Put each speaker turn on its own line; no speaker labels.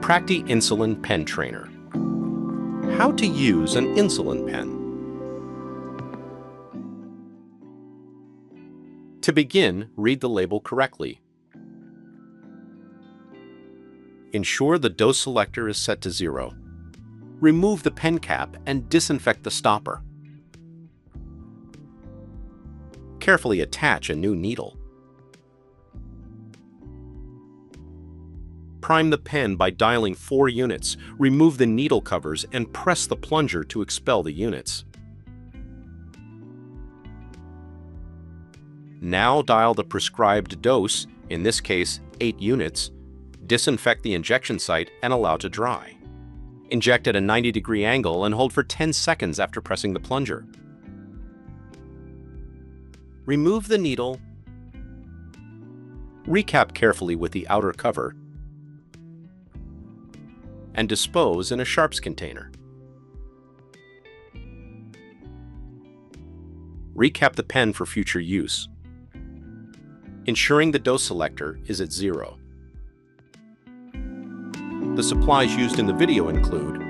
Practi-Insulin Pen Trainer. How to use an insulin pen. To begin, read the label correctly. Ensure the dose selector is set to 0. Remove the pen cap and disinfect the stopper. Carefully attach a new needle. Prime the pen by dialing 4 units, remove the needle covers, and press the plunger to expel the units. Now dial the prescribed dose, in this case 8 units, disinfect the injection site and allow to dry. Inject at a 90-degree angle and hold for 10 seconds after pressing the plunger. Remove the needle, recap carefully with the outer cover, and dispose in a sharps container. Recap the pen for future use, ensuring the dose selector is at 0. The supplies used in the video include